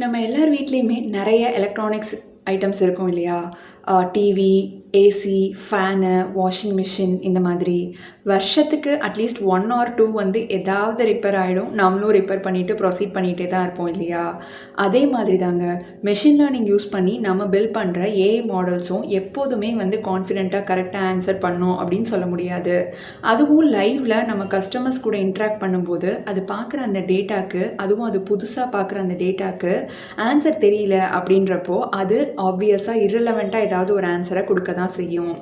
நம்ம எல்லார் வீட்லேயுமே நிறைய எலக்ட்ரானிக்ஸ் ஐட்டம்ஸ் இருக்கும் இல்லையா? TV, AC, fan, washing machine இந்த மாதிரி வருஷத்துக்கு அட்லீஸ்ட் 1 ஆர் 2 வந்து ஏதாவது ரிப்பேர் ஆகிடும். நம்மளும் ரிப்பேர் பண்ணிவிட்டு ப்ரொசீட் பண்ணிகிட்டே தான் இருப்போம் இல்லையா? அதே மாதிரி தாங்க மெஷின் லேர்னிங் யூஸ் பண்ணி நம்ம பில்ட் பண்ணுற ஏஐ மாடல்ஸும் எப்போதுமே வந்து கான்ஃபிடென்ட்டாக கரெக்டாக ஆன்சர் பண்ணோம் அப்படின்னு சொல்ல முடியாது. அதுவும் லைவில் நம்ம கஸ்டமர்ஸ் கூட இன்ட்ராக்ட் பண்ணும்போது அது பார்க்குற அந்த டேட்டாக்கு, அதுவும் அது புதுசாக பார்க்குற அந்த டேட்டாக்கு ஆன்சர் தெரியல அப்படின்றப்போ அது ஆப்வியஸாக irrelevant-ஆ ஏதாவது ஒரு ஆன்சரை கொடுக்க தான் செய்யும்.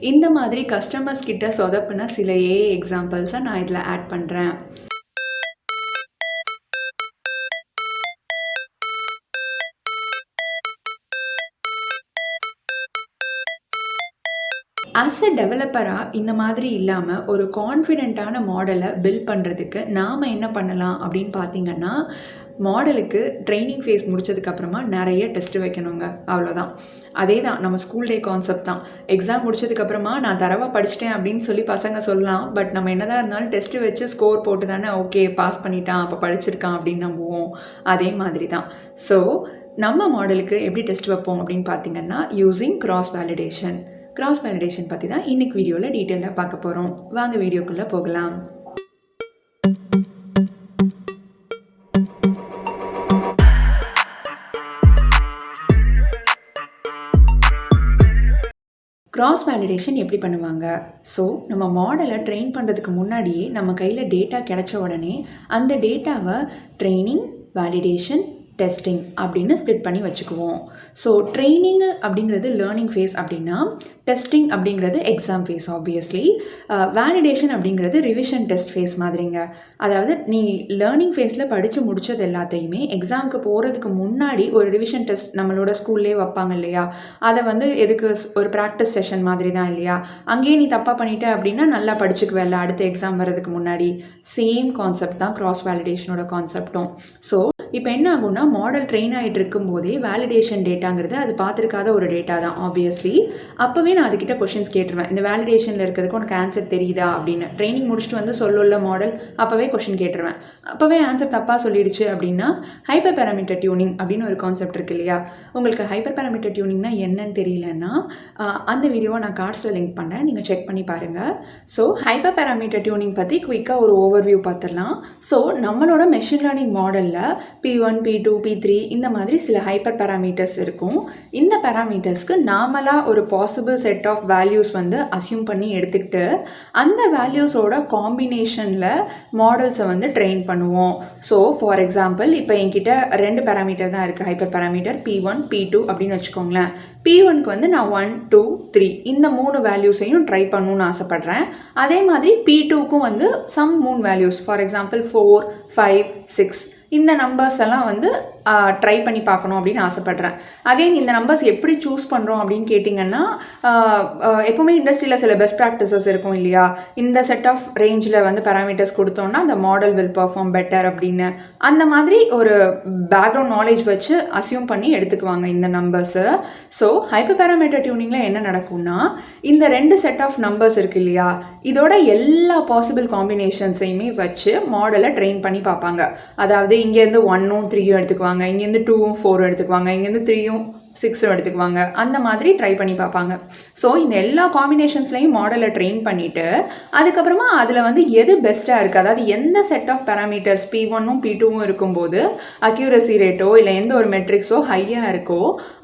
இந்த மாதிரி கஸ்டமர்ஸ் கிட்ட சொதப்புன சில ஏஐ எக்ஸாம்பிள்ஸை நான் இதில் ஆட் பண்ணுறேன். ஆஸ் அ டெவலப்பராக இந்த மாதிரி இல்லாமல் ஒரு கான்ஃபிடென்ட்டான மாடலை பில்ட் பண்ணுறதுக்கு நாம் என்ன பண்ணலாம் அப்படின்னு பார்த்தீங்கன்னா, மாடலுக்கு ட்ரைனிங் ஃபேஸ் முடிச்சதுக்கப்புறமா நிறைய டெஸ்ட்டு வைக்கணுங்க. அவ்வளோதான். அதே தான் நம்ம ஸ்கூல் டே கான்செப்ட் தான். எக்ஸாம் முடிச்சதுக்கப்புறமா நான் தரவாக படிச்சிட்டேன் அப்படின்னு சொல்லி பசங்க சொல்லலாம். பட் நம்ம என்னதான் இருந்தாலும் டெஸ்ட்டு வச்சு ஸ்கோர் போட்டு தானே ஓகே பாஸ் பண்ணிட்டான், அப்போ படிச்சிருக்கான் அப்படின்னு நம்புவோம். அதே மாதிரி தான். ஸோ நம்ம மாடலுக்கு எப்படி டெஸ்ட் வைப்போம் அப்படின்னு பார்த்தீங்கன்னா, using cross validation. Cross validation பற்றி தான் இன்னைக்கு வீடியோவில் டீட்டெயிலாக பார்க்க போகிறோம். வாங்க வீடியோக்குள்ளே போகலாம். கிராஸ் வேலிடேஷன் எப்படி பண்ணுவாங்க? ஸோ நம்ம மாடலை ட்ரெயின் பண்ணுறதுக்கு முன்னாடியே நம்ம கையில் டேட்டா கிடைச்ச உடனே அந்த டேட்டாவை ட்ரைனிங், வேலிடேஷன், டெஸ்டிங் அப்படின்னு ஸ்ப்ளிட் பண்ணி வச்சுக்குவோம். ஸோ ட்ரைனிங் அப்படிங்கிறது லேர்னிங் ஃபேஸ் அப்படின்னா, டெஸ்டிங் அப்படிங்கிறது எக்ஸாம் ஃபேஸ் ஆப்வியஸ்லி. வேலிடேஷன் அப்படிங்கிறது ரிவிஷன் டெஸ்ட் ஃபேஸ் மாதிரிங்க. அதாவது நீ லேர்னிங் ஃபேஸில் படித்து முடித்தது எல்லாத்தையுமே எக்ஸாமுக்கு போகிறதுக்கு முன்னாடி ஒரு ரிவிஷன் டெஸ்ட் நம்மளோட ஸ்கூல்லே வைப்பாங்க இல்லையா? அதை வந்து எதுக்கு ஒரு ப்ராக்டிஸ் செஷன் மாதிரி தான் இல்லையா? அங்கேயே நீ தப்பாக பண்ணிட்ட அப்படின்னா நல்லா படிச்சுக்குவேல்ல அடுத்த எக்ஸாம் வர்றதுக்கு முன்னாடி. சேம் கான்செப்ட் தான் கிராஸ் வேலிடேஷனோட கான்செப்டும். ஸோ இப்போ என்ன ஆகும்னா, மாடல் ட்ரெயின் ஆகிட்டு இருக்கும்போதே வேலிடேஷன் டேட்டாங்கிறது அது பார்த்துருக்காத ஒரு டேட்டா தான் ஆப்வியஸ்லி. அப்போவே நான் அதுக்கிட்ட கொஷின்ஸ் கேட்டுருவேன். இந்த வேலிடேஷனில் இருக்கிறதுக்கு உனக்கு ஆன்சர் தெரியுதா அப்படின்னு. ட்ரைனிங் முடிச்சுட்டு வந்து சொல்லுள்ள மாடல் அப்போவே கொஷின் கேட்டுருவேன். அப்போவே ஆன்சர் தப்பாக சொல்லிடுச்சு அப்படின்னா, ஹைப்பர் பேராமீட்டர் டியூனிங் அப்படின்னு ஒரு கான்செப்ட் இருக்கு இல்லையா? உங்களுக்கு ஹைப்பர் பேராமீட்டர் டியூனிங்னா என்னன்னு தெரியலன்னா அந்த வீடியோவை நான் கார்ட்ஸில் லிங்க் பண்ணேன், நீங்கள் செக் பண்ணி பாருங்கள். ஸோ ஹைப்பர் பேராமீட்டர் டியூனிங் பற்றி குயிக்காக ஒரு ஓவர்வியூ பார்த்துடலாம். ஸோ நம்மளோட மெஷின் லேர்னிங் மாடலில் P1, P2, P3 இந்த மாதிரி சில ஹைப்பர் பேராமீட்டர்ஸ் இருக்கும். இந்த பேராமீட்டர்ஸ்க்கு நார்மலாக ஒரு பாசிபிள் செட் ஆஃப் வேல்யூஸ் வந்து அஸ்யூம் பண்ணி எடுத்துக்கிட்டு அந்த வேல்யூஸோட காம்பினேஷனில் மாடல்ஸை வந்து ட்ரெயின் பண்ணுவோம். ஸோ ஃபார் எக்ஸாம்பிள் இப்போ என்கிட்ட 2 பேராமீட்டர் தான் இருக்குது, ஹைப்பர் பேராமீட்டர் P1, P2 அப்படின்னு வச்சுக்கோங்களேன். P1க்கு வந்து நான் 1, 2, 3 இந்த 3 வேல்யூஸையும் ட்ரை பண்ணணும்னு ஆசைப்பட்றேன். அதே மாதிரி P2க்கும் வந்து சம் 3 வேல்யூஸ், ஃபார் எக்ஸாம்பிள் 4, 5, 6 இந்த நம்பர்ஸ் எல்லாம் வந்து ட்ரை பண்ணி பார்க்கணும் அப்படின்னு ஆசைப்பட்றேன். அகைன் இந்த நம்பர்ஸ் எப்படி சூஸ் பண்ணுறோம் அப்படின்னு கேட்டிங்கன்னா, எப்போவுமே இண்டஸ்ட்ரியில் சில பெஸ்ட் ப்ராக்டிசஸ் இருக்கும் இல்லையா? இந்த செட் ஆஃப் ரேஞ்சில் வந்து பேராமீட்டர்ஸ் கொடுத்தோன்னா அந்த மாடல் வில் பர்ஃபார்ம் பெட்டர் அப்படின்னு. அந்த மாதிரி ஒரு பேக்ரவுண்ட் நாலேஜ் வச்சு அஸ்யூம் பண்ணி எடுத்துக்குவாங்க இந்த நம்பர்ஸு. ஸோ ஹைப்பர் பேராமீட்டர் டியூனிங்கில் என்ன நடக்கும்னா, இந்த 2 செட் ஆஃப் நம்பர்ஸ் இருக்குது இல்லையா, இதோட எல்லா பாசிபிள் காம்பினேஷன்ஸையுமே வச்சு மாடலை ட்ரெயின் பண்ணி பார்ப்பாங்க. அதாவது இங்கேருந்து 1ம் 3யும் எடுத்துக்குவாங்க, இங்கேருந்து 2ம் 4ம் எடுத்துக்குவாங்க, இங்கேருந்து 3யும் 6ம் எடுத்துக்குவாங்க. அந்த மாதிரி ட்ரை பண்ணி பார்ப்பாங்க. ஸோ இந்த எல்லா காம்பினேஷன்ஸ்லையும் மாடலை ட்ரெயின் பண்ணிவிட்டு அதுக்கப்புறமா அதில் வந்து எது பெஸ்ட்டாக இருக்குது, அதாவது எந்த செட் ஆஃப் பேராமீட்டர்ஸ் P1ம் P2ம் இருக்கும்போது அக்யூரசி ரேட்டோ இல்லை எந்த ஒரு மெட்ரிக்ஸோ ஹையாக இருக்கோ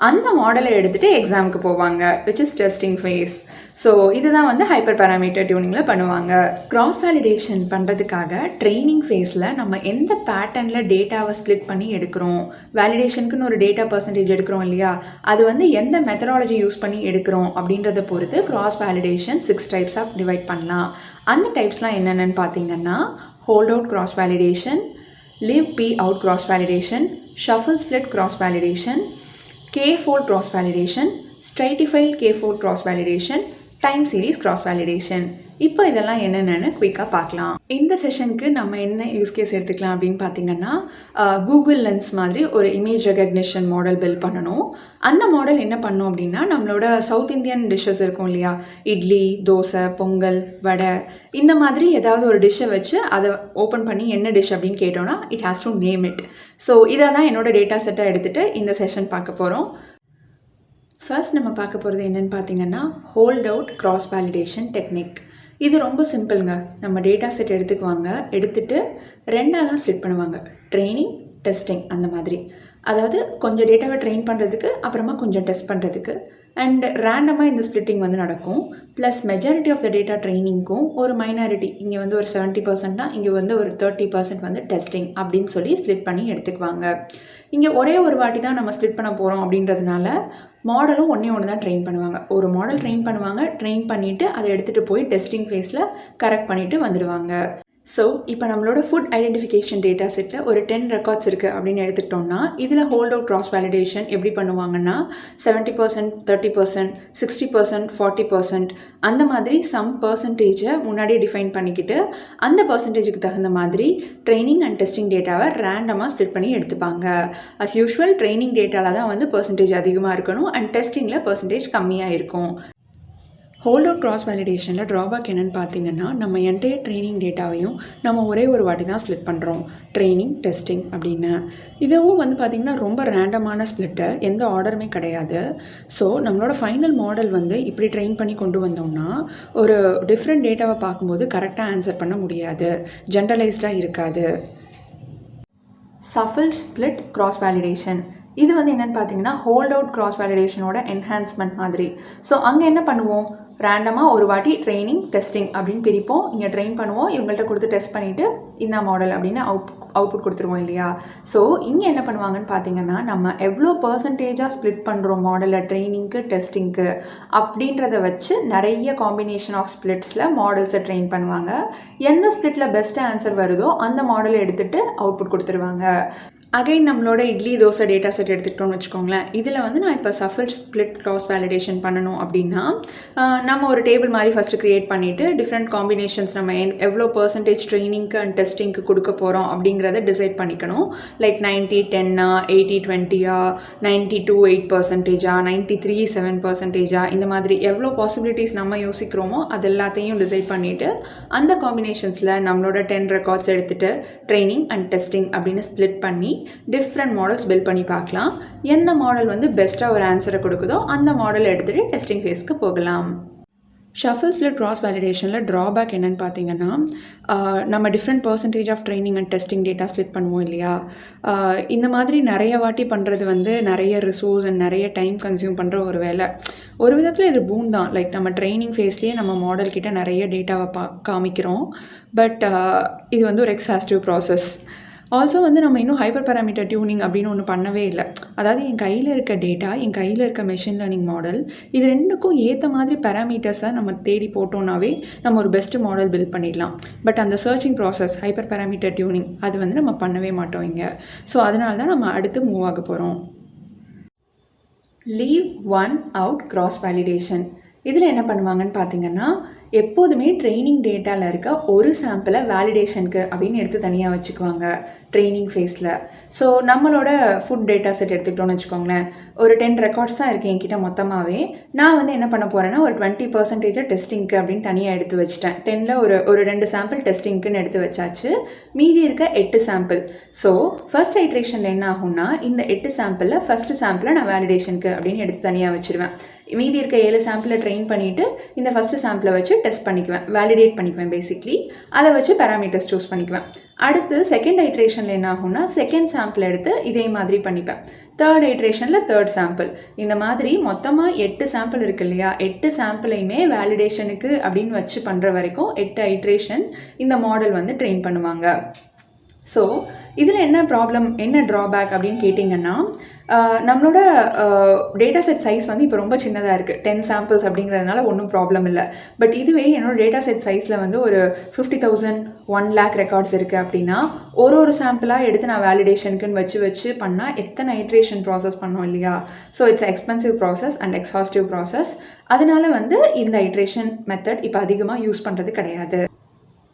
அந்த மாடலை எடுத்துகிட்டு எக்ஸாமுக்கு போவாங்க, which is testing face. So இதுதான் வந்து ஹைப்பர் பேராமீட்டர் டியூனிங்கில் பண்ணுவாங்க. கிராஸ் வேலிடேஷன் பண்ணுறதுக்காக ட்ரைனிங் ஃபேஸில் நம்ம எந்த பேட்டர்னில் டேட்டாவை ஸ்ப்ளிட் பண்ணி எடுக்கிறோம், வேலிடேஷனுக்குன்னு ஒரு டேட்டா பர்சன்டேஜ் எடுக்கிறோம் இல்லையா, அது வந்து எந்த மெத்தடாலஜி யூஸ் பண்ணி எடுக்கிறோம் அப்படின்றத பொறுத்து கிராஸ் வேலிடேஷன் 6 டைப்ஸாக டிவைட் பண்ணலாம். அந்த டைப்ஸ்லாம் என்னென்னு பார்த்தீங்கன்னா, hold out cross validation, leave P out cross validation, shuffle split cross validation, K-fold cross validation, stratified K-fold cross validation, time series cross validation. இப்போ இதெல்லாம் என்னென்னு குயிக்காக பார்க்கலாம். இந்த செஷனுக்கு நம்ம என்ன யூஸ் கேஸ் எடுத்துக்கலாம் அப்படின்னு பார்த்தீங்கன்னா, கூகுள் லென்ஸ் மாதிரி ஒரு இமேஜ் ரெகக்னிஷன் மாடல் பில்ட் பண்ணணும். அந்த மாடல் என்ன பண்ணோம் அப்படின்னா, நம்மளோட சவுத் இந்தியன் டிஷ்ஷஸ் இருக்கும் இல்லையா, இட்லி, தோசை, பொங்கல், வடை, இந்த மாதிரி ஏதாவது ஒரு டிஷ்ஷை வச்சு அதை ஓப்பன் பண்ணி என்ன டிஷ் அப்படின்னு கேட்டோன்னா it has to name it. So இதை தான் என்னோட டேட்டா செட்டை எடுத்துகிட்டு இந்த செஷன் பார்க்க போகிறோம். ஃபர்ஸ்ட் நம்ம பார்க்க போகிறது என்னென்னு பார்த்தீங்கன்னா, hold out cross validation technique. இது ரொம்ப சிம்பிளுங்க. நம்ம டேட்டா செட் எடுத்துக்குவாங்க, எடுத்துகிட்டு ரெண்டாக தான் ஸ்ப்ளிட் பண்ணுவாங்க, ட்ரைனிங், டெஸ்டிங் அந்த மாதிரி. அதாவது கொஞ்சம் டேட்டாவை ட்ரெயின் பண்ணுறதுக்கு, அப்புறமா கொஞ்சம் டெஸ்ட் பண்ணுறதுக்கு, அண்ட் ரேண்டமாக இந்த ஸ்ப்ளிட்டிங் வந்து நடக்கும். Plus majority of the data ட்ரைனிங்க்கும் ஒரு மைனாரிட்டி, இங்கே வந்து ஒரு 70%, இங்கே வந்து ஒரு 30% வந்து டெஸ்டிங் அப்படின்னு சொல்லி ஸ்ப்ளிட் பண்ணி எடுத்துக்குவாங்க. இங்கே ஒரே ஒரு வாட்டி தான் நம்ம ஸ்ப்ளிட் பண்ண போகிறோம் அப்படின்றதுனால மாடலும் ஒன்று தான் ட்ரெயின் பண்ணுவாங்க. ஒரு மாடல் ட்ரெயின் பண்ணுவாங்க, ட்ரெயின் பண்ணிவிட்டு அதை எடுத்துகிட்டு போய் டெஸ்டிங் ஃபேஸில் கரெக்ட் பண்ணிவிட்டு வந்துடுவாங்க. ஸோ இப்போ நம்மளோட ஃபுட் ஐடென்டிஃபிகேஷன் டேட்டா செட்டில் ஒரு 10 ரெக்கார்ட்ஸ் இருக்குது அப்படின்னு எடுத்துக்கிட்டோம்னா, இதில் ஹோல்ட் அவுட் கிராஸ் வேலிடேஷன் எப்படி பண்ணுவாங்கன்னா, 70%, 30%, 60%, 40% அந்த மாதிரி சம் பர்சன்டேஜை முன்னாடியே டிஃபைன் பண்ணிக்கிட்டு அந்த பர்சன்டேஜுக்கு தகுந்த மாதிரி ட்ரைனிங் அண்ட் டெஸ்டிங் டேட்டாவை ரேண்டமாக ஸ்ப்ளிட் பண்ணி எடுத்துப்பாங்க. அஸ் யூஷுவல் ட்ரைனிங் டேட்டாவில் தான் வந்து பர்சன்டேஜ் அதிகமாக இருக்கணும் அண்ட் டெஸ்டிங்கில் பர்சன்டேஜ் கம்மியாக இருக்கும். ஹோல்ட் அவுட் கிராஸ் வேலிடேஷனில் ட்ராபேக் என்னென்னு பார்த்தீங்கன்னா, நம்ம என்டையர் ட்ரைனிங் டேட்டாவையும் நம்ம ஒரே ஒரு வாட்டி தான் ஸ்ப்ளிட் பண்ணுறோம், ட்ரைனிங், டெஸ்டிங் அப்படின்னு. இதுவும் வந்து பார்த்திங்கன்னா ரொம்ப ரேண்டமான ஸ்ப்ளிட்டு, எந்த ஆர்டருமே கிடையாது. ஸோ நம்மளோட ஃபைனல் மாடல் வந்து இப்படி ட்ரெயின் பண்ணி கொண்டு வந்தோம்னா ஒரு டிஃப்ரெண்ட் டேட்டாவை பார்க்கும்போது கரெக்டாக ஆன்சர் பண்ண முடியாது, ஜென்ரலைஸ்டாக இருக்காது. சஃபில் ஸ்ப்ளிட் கிராஸ் வேலிடேஷன் இது வந்து என்னென்னு பார்த்தீங்கன்னா, ஹோல்ட் அவுட் கிராஸ் வேலிடேஷனோட என்ஹான்ஸ்மெண்ட் மாதிரி. ஸோ அங்கே என்ன பண்ணுவோம், ரேண்டமாக ஒரு வாட்டி ட்ரைனிங், டெஸ்டிங் அப்படின்னு பிரிப்போம். இங்கே ட்ரெயின் பண்ணுவோம், இவங்கள்ட்ட கொடுத்து டெஸ்ட் பண்ணிவிட்டு இந்த மாடல் அப்படின்னு அவுட்புட் கொடுத்துருவோம் இல்லையா. ஸோ இங்கே என்ன பண்ணுவாங்கன்னு பார்த்தீங்கன்னா, நம்ம எவ்வளோ பர்சன்டேஜாக ஸ்ப்ளிட் பண்ணுறோம் மாடலை ட்ரைனிங்க்கு, டெஸ்டிங்க்கு அப்படின்றத வச்சு நிறைய காம்பினேஷன் ஆஃப் ஸ்ப்ளிட்ஸில் மாடல்ஸை ட்ரெயின் பண்ணுவாங்க. எந்த ஸ்ப்ளிட்டில் பெஸ்ட் ஆன்சர் வருதோ அந்த மாடலை எடுத்துகிட்டு அவுட்புட் கொடுத்துருவாங்க. அகைன் நம்மளோட இட்லி, தோசை டேட்டா செட் எடுத்துக்கிட்டோம்னு வச்சுக்கோங்களேன். இதில் வந்து நான் இப்போ சஃபில் ஸ்ப்ளிட் கிராஸ் வேலிடேஷன் பண்ணணும் அப்படின்னா, நம்ம ஒரு டேபிள் மாதிரி ஃபஸ்ட்டு க்ரியேட் பண்ணிவிட்டு டிஃப்ரெண்ட் காம்பினேஷன்ஸ் நம்ம எவ்வளோ பர்சன்டேஜ் ட்ரைனிங்க்கு அண்ட் டெஸ்டிங்க்கு கொடுக்க போகிறோம் அப்படிங்கிறத டிசைட் பண்ணிக்கணும். லைக் 90-10, 80-20, 92-8%, 93-7% இந்த மாதிரி எவ்வளோ பாசிபிலிட்டிஸ் நம்ம யோசிக்கிறோமோ அது எல்லாத்தையும் டிசைட் பண்ணிவிட்டு அந்த காம்பினேஷன்ஸில் நம்மளோட 10 ரெக்கார்ட்ஸ் எடுத்துகிட்டு ட்ரைனிங் அண்ட் டெஸ்டிங் அப்படின்னு ஸ்ப்ளிட் பண்ணி டிஃப்ரெண்ட் மாடல்ஸ் பில்ட் பண்ணி பார்க்கலாம். எந்த மாடல் வந்து பெஸ்ட்டாக ஒரு ஆன்சரை கொடுக்குதோ அந்த மாடல் எடுத்துகிட்டு டெஸ்டிங் ஃபேஸ்க்கு போகலாம். ஷஃபில் ஸ்ப்ளிட் கிராஸ் வேலிடேஷனில் ட்ராபேக் என்னென்னு பார்த்தீங்கன்னா, நம்ம different percentage of training and testing data split பண்ணுவோம் இல்லையா. இந்த மாதிரி நிறைய வாட்டி பண்ணுறது வந்து நிறைய ரிசோர்ஸ் அண்ட் நிறைய டைம் கன்சியூம் பண்ணுற ஒரு வேலை. ஒரு விதத்தில் இது பூம் தான். லைக் நம்ம ட்ரைனிங் ஃபேஸ்லேயே நம்ம மாடல் கிட்ட நிறைய டேட்டாவை காமிக்கிறோம். பட் இது வந்து ஒரு எக்ஸாஸ்டிவ் ப்ராசஸ். ஆல்சோ வந்து நம்ம இன்னும் ஹைப்பர் பேராமீட்டர் டியூனிங் அப்படின்னு ஒன்று பண்ணவே இல்லை. அதாவது என் கையில் இருக்க டேட்டா, என் கையில் இருக்க மெஷின் லேர்னிங் மாடல், இது ரெண்டுக்கும் ஏற்ற மாதிரி பேராமீட்டர்ஸை நம்ம தேடி போட்டோன்னாவே நம்ம ஒரு பெஸ்ட்டு மாடல் பில்ட் பண்ணிடலாம். பட் அந்த searching process, hyper parameter tuning, அது வந்து நம்ம பண்ணவே மாட்டோம் இங்கே. ஸோ அதனால தான் நம்ம அடுத்து மூவ் ஆக போகிறோம். Leave one out cross validation. இதில் என்ன பண்ணுவாங்கன்னு பார்த்தீங்கன்னா, எப்போதுமே ட்ரைனிங் டேட்டாவில் இருக்க ஒரு சாம்பிளை வேலிடேஷனுக்கு அப்படின்னு எடுத்து தனியாக வச்சுக்குவாங்க ட்ரைனிங் ஃபேஸில். ஸோ நம்மளோட ஃபுட் டேட்டா செட் எடுத்துக்கிட்டோன்னு வச்சுக்கோங்களேன். ஒரு 10 ரெக்கார்ட்ஸ் தான் இருக்குது என்கிட்ட மொத்தமாகவே. நான் வந்து என்ன பண்ண போகிறேன்னா, ஒரு 20% டெஸ்டிங்க்கு அப்படின்னு தனியாக எடுத்து வச்சுட்டேன். 10ல் ஒரு 2 சாம்பிள் டெஸ்டிங்க்குன்னு எடுத்து வச்சாச்சு. மீதி இருக்க 8 சாம்பிள். ஸோ ஃபர்ஸ்ட் ஐட்ரேஷனில் என்ன ஆகும்னா, இந்த 8 சாம்பிளில் ஃபஸ்ட்டு சாம்பிளை நான் வேலிடேஷனுக்கு அப்படின்னு எடுத்து தனியாக வச்சுருவேன். மீதி இருக்க 7 சாம்பிளை ட்ரெயின் பண்ணிவிட்டு இந்த ஃபஸ்ட்டு சாம்பிளை வச்சு டெஸ்ட் பண்ணிக்குவேன், வேலிடேட் பண்ணிக்குவேன். பேசிக்லி அதை வச்சு பேராமீட்டர்ஸ் சூஸ் பண்ணிக்குவேன். அடுத்து செகண்ட் ஐட்ரேஷனில் என்ன ஆகும்னா, செகண்ட் சாம்பிள் எடுத்து இதே மாதிரி பண்ணிப்பேன். தேர்ட் ஐட்ரேஷனில் தேர்ட் சாம்பிள். இந்த மாதிரி மொத்தமாக 8 சாம்பிள் இருக்குது இல்லையா. 8 சாம்பிளையுமே வேலிடேஷனுக்கு அப்படின்னு வச்சு பண்ணுற வரைக்கும் 8 ஐட்ரேஷன் இந்த மாடல் வந்து ட்ரெயின் பண்ணுவாங்க. ஸோ இதில் என்ன ப்ராப்ளம், என்ன ட்ராபேக் அப்படின்னு கேட்டிங்கன்னா, நம்மளோட டேட்டா செட் சைஸ் வந்து இப்போ ரொம்ப சின்னதாக இருக்குது. 10 சாம்பிள்ஸ் அப்படிங்கிறதுனால ஒன்றும் ப்ராப்ளம் இல்லை. பட் இதுவே என்னோட டேட்டா செட் சைஸில் வந்து ஒரு 50,000 1,00,000 ரெக்கார்ட்ஸ் இருக்குது அப்படின்னா, ஒரு சாம்பிளாக எடுத்து நான் வேலிடேஷனுக்குன்னு வச்சு பண்ணால் எத்தனை ஐட்ரேஷன் ப்ராசஸ் பண்ணோம் இல்லையா? So it's expensive process and exhaustive process. அதனால வந்து இந்த ஐட்ரேஷன் மெத்தட் இப்போ அதிகமாக யூஸ் பண்ணுறது கிடையாது.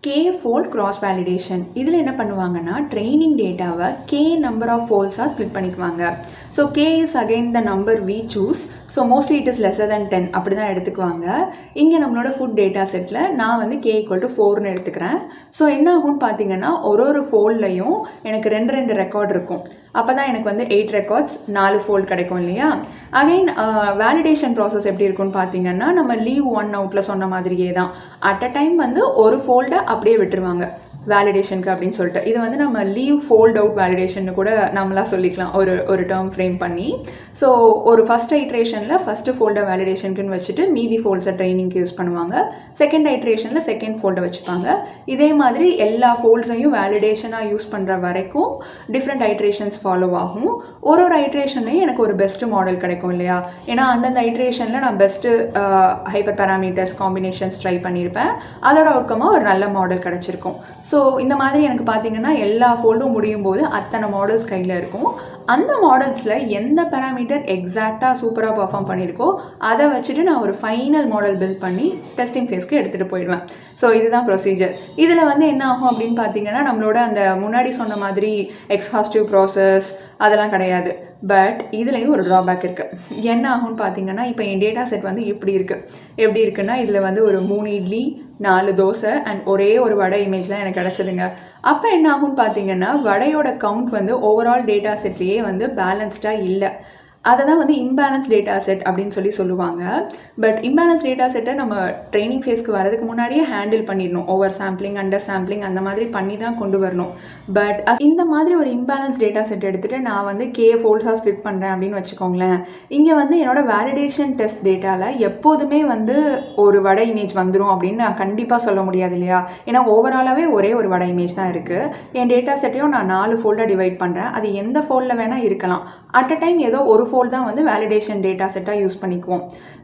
K-fold cross validation. இதில் என்ன பண்ணுவாங்கன்னா, ட்ரைனிங் டேட்டாவை K நம்பர் ஆஃப் ஃபோல்ட்ஸாக ஸ்ப்ளிட் பண்ணிக்குவாங்க. So K is again the number we choose. So mostly it is lesser than 10 அப்படி தான் எடுத்துக்குவாங்க. இங்கே நம்மளோட ஃபுட் டேட்டா செட்டில் நான் வந்து K = 4ன்னு எடுத்துக்கிறேன். ஸோ என்ன ஆகும்னு பார்த்தீங்கன்னா, ஒரு ஃபோல்ட்லையும் எனக்கு ரெண்டு ரெக்கார்ட் இருக்கும். அப்போ தான் எனக்கு வந்து 8 ரெக்கார்ட்ஸ் 4 ஃபோல்ட் கிடைக்கும் இல்லையா? அகெயின் வேலிடேஷன் ப்ராசஸ் எப்படி இருக்குன்னு பார்த்தீங்கன்னா, நம்ம லீவ் ஒன் அவுட்டில் சொன்ன மாதிரியே தான். அட் அ டைம் வந்து ஒரு ஃபோல்டை அப்படியே விட்டுருவாங்க வேலிடேஷனுக்கு அப்படின்னு சொல்லிட்டு. இது வந்து நம்ம லீவ் ஃபோல்ட் அவுட் வேலிடேஷன்னு கூட நம்மளாக சொல்லிக்கலாம், ஒரு டேர்ம் ஃப்ரேம் பண்ணி. ஸோ ஒரு ஃபஸ்ட் ஐட்ரேஷனில் ஃபஸ்ட்டு ஃபோல்டை வேலிடேஷனுக்குன்னு வச்சுட்டு மீதி ஃபோல்ட்ஸை ட்ரைனிங்க்கு யூஸ் பண்ணுவாங்க. செகண்ட் ஐட்ரேஷனில் செகண்ட் ஃபோல்டை வச்சுப்பாங்க. இதே மாதிரி எல்லா ஃபோல்ட்ஸையும் வேலிடேஷனாக யூஸ் பண்ணுற வரைக்கும் டிஃப்ரெண்ட் ஐட்ரேஷன்ஸ் ஃபாலோ ஆகும். ஒரு ஐட்ரேஷன்லேயும் எனக்கு ஒரு பெஸ்ட்டு மாடல் கிடைக்கும் இல்லையா? ஏன்னா அந்தந்த ஐட்ரேஷனில் நான் best hyper parameters combinations try பண்ணியிருப்பேன். அதோட அவுட்கமாக ஒரு நல்ல மாடல் கிடச்சிருக்கும். ஸோ இந்த மாதிரி எனக்கு பார்த்தீங்கன்னா எல்லா ஃபோல்டும் முடியும் போது அத்தனை மாடல்ஸ் கையில் இருக்கும். அந்த மாடல்ஸில் எந்த பேராமீட்டர் எக்ஸாக்டாக சூப்பராக பர்ஃபார்ம் பண்ணியிருக்கோ அதை வச்சுட்டு நான் ஒரு ஃபைனல் மாடல் பில்ட் பண்ணி டெஸ்டிங் ஃபேஸ்க்கு எடுத்துகிட்டு போயிடுவேன். ஸோ இதுதான் ப்ரொசீஜர். இதில் வந்து என்ன ஆகும் அப்படின்னு பார்த்தீங்கன்னா, நம்மளோட அந்த முன்னாடி சொன்ன மாதிரி எக்ஸாஸ்டிவ் ப்ராசஸ் அதெல்லாம் கிடையாது. பட் இதுலேயும் ஒரு ட்ராபேக் இருக்குது. என்ன ஆகும்னு பார்த்தீங்கன்னா, இப்போ என் டேட்டா செட் வந்து எப்படி இருக்குன்னா, இதில் வந்து ஒரு 3 இட்லி 4 தோசை அண்ட் ஒரே ஒரு வடை இமேஜ் தான் எனக்கு கிடச்சிதுங்க. அப்போ என்ன ஆகும்னு பார்த்தீங்கன்னா, வடையோட கவுண்ட் வந்து ஓவரால் டேட்டா செட்லேயே வந்து பேலன்ஸ்டாக இல்லை. அதை தான் வந்து இம்பேலன்ஸ் டேட்டா செட் அப்படின்னு சொல்லுவாங்க. பட் இம்பேலன்ஸ் டேட்டா செட்டை நம்ம ட்ரைனிங் ஃபேஸ்க்கு வரதுக்கு முன்னாடியே ஹேண்டில் பண்ணிடணும். ஓவர் சாம்பிளிங் அண்டர் சாம்பிளிங் அந்த மாதிரி பண்ணி தான் கொண்டு வரணும். பட் இந்த மாதிரி ஒரு இம்பேலன்ஸ் டேட்டா செட் எடுத்துகிட்டு நான் வந்து K ஃபோல்ட்ஸாக ஸ்ப்ளிட் பண்ணுறேன் அப்படின்னு வச்சுக்கோங்களேன். இங்கே வந்து என்னோடய வேலிடேஷன் டெஸ்ட் டேட்டாவில் எப்போதுமே வந்து ஒரு வடை இமேஜ் வந்துடும் அப்படின்னு நான் கண்டிப்பாக சொல்ல முடியாது இல்லையா? ஏன்னா ஓவராலாகவே ஒரே ஒரு வடை இமேஜ் தான் இருக்குது. என் டேட்டா செட்டையும் நான் 4 ஃபோல்டாக டிவைட் பண்ணுறேன். அது எந்த ஃபோல்டில் வேணால் இருக்கலாம். அட் அ டைம் ஏதோ ஒரு ஃபோல்ட் தான் வந்து வேலிடேஷன் டேட்டா செட்டாக யூஸ் பண்ணிக்குவோம்.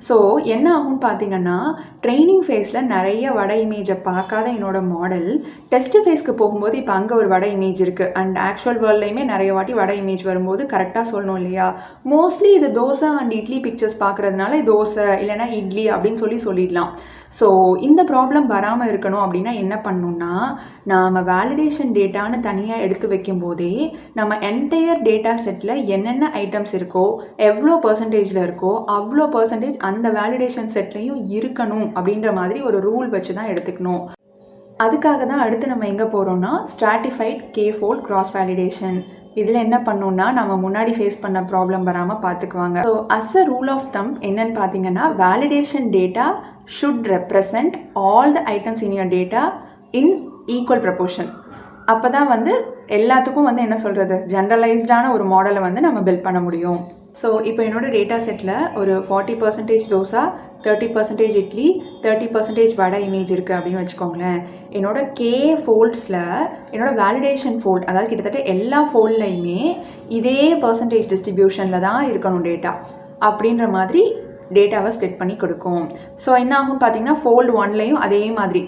ஸோ என்ன ஆகும்னு பார்த்தீங்கன்னா, ட்ரைனிங் ஃபேஸில் நிறைய வடை இமேஜை பார்க்காத என்னோட மாடல் டெஸ்ட் ஃபேஸ்க்கு போகும்போது இப்போ அங்கே ஒரு வடை இமேஜ் இருக்குது அண்ட் ஆக்சுவல் வேர்ல்ட்லையுமே நிறைய வாட்டி வடை இமேஜ் வரும்போது கரெக்டாக சொல்லணும் இல்லையா? மோஸ்ட்லி இது தோசை அண்ட் இட்லி பிக்சர்ஸ் பார்க்குறதுனால தோசை இல்லைனா இட்லி அப்படின்னு சொல்லிடலாம். ஸோ இந்த ப்ராப்ளம் வராமல் இருக்கணும் அப்படின்னா என்ன பண்ணணும்னா, நாம் வேலிடேஷன் டேட்டான்னு தனியாக எடுத்து வைக்கும்போதே நம்ம என்டையர் டேட்டா செட்டில் என்னென்ன ஐட்டம்ஸ் இருக்கோ எவ்வளோ பர்சன்டேஜில் இருக்கோ அவ்வளோ பர்சன்டேஜ் அந்த வேலிடேஷன் செட்லையும் இருக்கணும் அப்படின்ற மாதிரி ஒரு ரூல் வச்சு தான் எடுத்துக்கணும். அதுக்காக தான் அடுத்து நம்ம எங்கே போகிறோம்னா, ஸ்ட்ராட்டிஃபைட் K-fold cross validation. இதில் என்ன பண்ணோன்னா, நம்ம முன்னாடி ஃபேஸ் பண்ண ப்ராப்ளம் வராமல் பார்த்துக்குவாங்க. So as a rule of thumb என்னன்னு பார்த்தீங்கன்னா, validation data should represent all the items in your data in equal proportion. அப்போ தான் வந்து எல்லாத்துக்கும் வந்து என்ன சொல்கிறது, ஜென்ரலைஸ்டான ஒரு மாடலை வந்து நம்ம பில்ட் பண்ண முடியும். ஸோ இப்போ என்னோடய டேட்டா செட்டில் ஒரு 40% தோசை 30% இட்லி 30% வடை இமேஜ் இருக்குது அப்படின்னு வச்சுக்கோங்களேன். என்னோட K ஃபோல்ட்ஸில் என்னோட வேலிடேஷன் ஃபோல்ட், அதாவது கிட்டத்தட்ட எல்லா ஃபோல்ட்லையுமே இதே பர்சன்டேஜ் டிஸ்ட்ரிபியூஷனில் தான் இருக்கணும் டேட்டா அப்படின்ற மாதிரி டேட்டாவை ஸ்ப்ளிட் பண்ணி கொடுக்கும். ஸோ என்ன ஆகும்னு பார்த்தீங்கன்னா, ஃபோல்டு 1லையும் அதே மாதிரி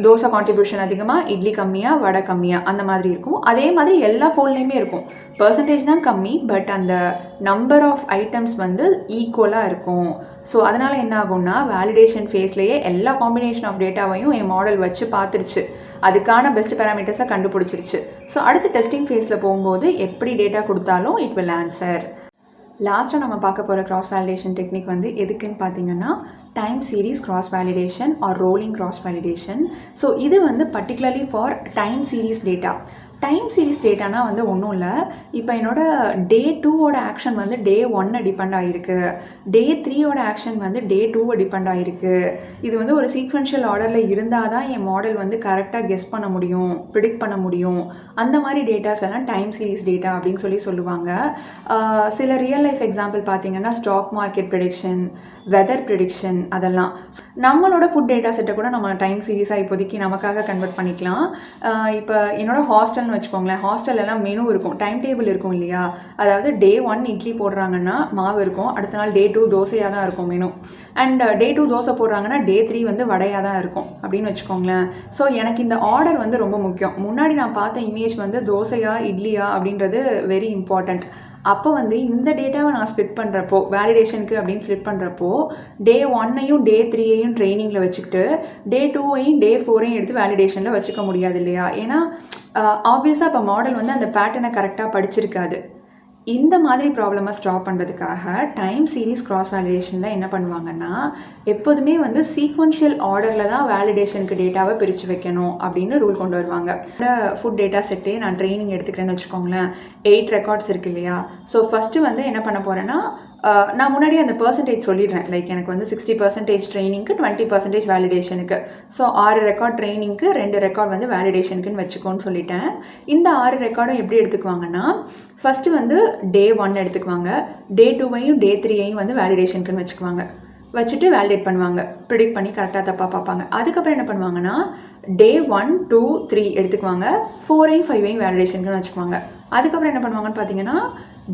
தோசை கான்ட்ரிபியூஷன் அதிகமாக இட்லி கம்மியாக வடை கம்மியாக அந்த மாதிரி இருக்கும். அதே மாதிரி எல்லா ஃபோல்ட்லேயுமே இருக்கும். பர்சன்டேஜ் தான் கம்மி, பட் அந்த நம்பர் ஆஃப் ஐட்டம்ஸ் வந்து ஈக்குவலாக இருக்கும். ஸோ அதனால் என்ன ஆகும்னா, வேலிடேஷன் ஃபேஸ்லேயே எல்லா காம்பினேஷன் ஆஃப் டேட்டாவையும் என் மாடல் வச்சு பார்த்துருச்சு, அதுக்கான பெஸ்ட் பேராமீட்டர்ஸை கண்டுபிடிச்சிருச்சு. ஸோ அடுத்து டெஸ்டிங் ஃபேஸில் போகும்போது எப்படி டேட்டா கொடுத்தாலும் இட் வில் ஆன்சர். லாஸ்ட்டாக நம்ம பார்க்க போகிற கிராஸ் வேலிடேஷன் டெக்னிக் வந்து எதுக்குன்னு பார்த்தீங்கன்னா, time series cross validation or rolling cross validation. So இது வந்து particularly for time series data. Time series டேட்டானா வந்து ஒன்றும் இல்லை. இப்போ என்னோட டே 2வோட ஆக்ஷன் வந்து டே 1 டிபெண்ட் ஆகிருக்கு, டே 3யோட ஆக்ஷன் வந்து டே 2 டிபெண்ட் ஆகிருக்கு. இது வந்து ஒரு சீக்வென்ஷியல் ஆர்டரில் இருந்தால் தான் என் மாடல் வந்து கரெக்டாக கெஸ் பண்ண முடியும், ப்ரிடிக்ட் பண்ண முடியும். அந்த மாதிரி டேட்டாஸ் எல்லாம் டைம் சீரிஸ் டேட்டா அப்படின்னு சொல்லுவாங்க. சில ரியல் லைஃப் எக்ஸாம்பிள் பார்த்தீங்கன்னா stock market prediction, weather prediction, அதெல்லாம் நம்மளோட ஃபுட் டேட்டா செட்டை கூட நம்ம டைம் சீரிஸாக இப்போதைக்கு நமக்காக கன்வெர்ட் பண்ணிக்கலாம். இப்போ என்னோட ஹாஸ்டல்னு வச்சுக்கோங்களேன், ஹாஸ்டல்லாம் மெனு இருக்கும், டைம் டேபிள் இருக்கும் இல்லையா. அதாவது டே 1 இட்லி போடுறாங்கன்னா மாவு இருக்கும், அடுத்த நாள் டே 2 தோசையாக தான் இருக்கும் மெனு. அண்ட் டே 2 தோசை போடுறாங்கன்னா டே 3 வந்து வடையாக தான் இருக்கும் அப்படின்னு வச்சுக்கோங்களேன். ஸோ எனக்கு இந்த ஆர்டர் வந்து ரொம்ப முக்கியம். முன்னாடி நான் பார்த்த இமேஜ் வந்து தோசையா இட்லியா அப்படின்றது வெரி இம்பார்ட்டண்ட். அப்போ வந்து இந்த டேட்டாவை நான் ஸ்ப்ளிட் பண்ணுறப்போ, வேலிடேஷனுக்கு அப்படின்னு ஸ்ப்ளிட் பண்ணுறப்போ டே 1ஐயும் டே 3ஐயும் ட்ரைனிங்கில் வச்சுக்கிட்டு டே 2ஐயும் டே 4ஐயும் எடுத்து வேலிடேஷனில் வச்சுக்க முடியாது இல்லையா. ஏன்னா ஆப்வியஸாக இப்போ மாடல் வந்து அந்த பேட்டர்னை கரெக்டாக படிச்சிருக்காது. இந்த மாதிரி ப்ராப்ளமை ஸ்டாப் பண்ணுறதுக்காக டைம் சீரிஸ் கிராஸ் வேலிடேஷனில் என்ன பண்ணுவாங்கன்னா, எப்போதுமே வந்து சீக்வென்ஷியல் ஆர்டரில் தான் வேலிடேஷனுக்கு டேட்டாவை பிரித்து வைக்கணும் அப்படின்னு ரூல் கொண்டு வருவாங்க. ஃபுட் டேட்டா செட்டே நான் ட்ரைனிங் எடுத்துக்கிறேன்னு வச்சுக்கோங்களேன், 8 ரெக்கார்ட்ஸ் இருக்கு இல்லையா. ஸோ ஃபஸ்ட்டு வந்து என்ன பண்ண போகிறேன்னா, நான் முன்னாடியே அந்த பர்சன்டேஜ் சொல்லிடுறேன். லைக் எனக்கு வந்து 60% ட்ரைனிங்க்கு, 20% வேலிடேஷனுக்கு. ஸோ 6 ரெக்கார்ட் ட்ரைனிங்க்கு, 2 ரெக்கார்ட் வந்து வேலிடேஷனுக்குன்னு வச்சுக்கோன்னு சொல்லிட்டேன். இந்த 6 ரெக்கார்டும் எப்படி எடுத்துக்குவாங்கன்னா, ஃபஸ்ட்டு வந்து டே 1 எடுத்துக்குவாங்க, டே 2ஐயும் டே 3ஐயும் வந்து வேலிடேஷனுக்குன்னு வச்சுட்டு வேலிடேட் பண்ணுவாங்க, ப்ரிடிக்ட் பண்ணி கரெக்டாக தப்பாக பார்ப்பாங்க. அதுக்கப்புறம் என்ன பண்ணுவாங்கன்னா, டே 1, 2, 3 எடுத்துக்குவாங்க, 4ஐயும் 5ஐயும் வேலிடேஷனுக்குன்னு வச்சுக்குவாங்க. அதுக்கப்புறம் என்ன பண்ணுவாங்கன்னு பார்த்தீங்கன்னா,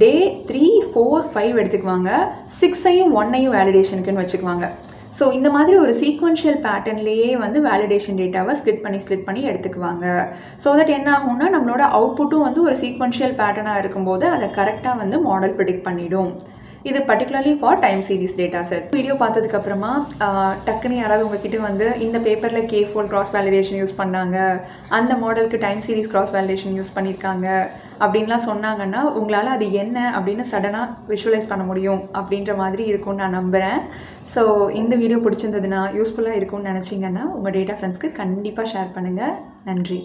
டே 3, 4, 5 எடுத்துக்குவாங்க, 6ஐயும் 1ஐயும் வேலிடேஷனுக்குன்னு வச்சுக்குவாங்க. ஸோ இந்த மாதிரி ஒரு சீக்வென்ஷியல் பேட்டர்ன்லேயே வந்து வேலிடேஷன் டேட்டாவை ஸ்ப்ளிட் பண்ணி எடுத்துக்குவாங்க. ஸோ தட் என்ன ஆகும்னா, நம்மளோட அவுட்புட்டும் வந்து ஒரு சீக்வென்ஷியல் பேட்டர்னாக இருக்கும்போது அதை கரெக்டாக வந்து மாடல் ப்ரிடிக்ட் பண்ணிடும். இது particularly for time series data set. Video பார்த்ததுக்கப்புறமா டக்குன்னு யாராவது உங்ககிட்ட வந்து இந்த பேப்பரில் K4 கிராஸ் வேலிடேஷன் யூஸ் பண்ணாங்க, அந்த மாடலுக்கு time series cross validation use பண்ணியிருக்காங்க அப்படின்லாம் சொன்னாங்கன்னா, உங்களால் அது என்ன அப்படின்னு சடனாக விஷுவலைஸ் பண்ண முடியும் அப்படின்ற மாதிரி இருக்கும்னு நான் நம்புகிறேன். ஸோ இந்த வீடியோ பிடிச்சிருந்ததுன்னா, யூஸ்ஃபுல்லாக இருக்கும்னு நினச்சிங்கன்னா உங்கள் டேட்டா ஃப்ரெண்ட்ஸ்க்கு கண்டிப்பாக ஷேர் பண்ணுங்கள். நன்றி.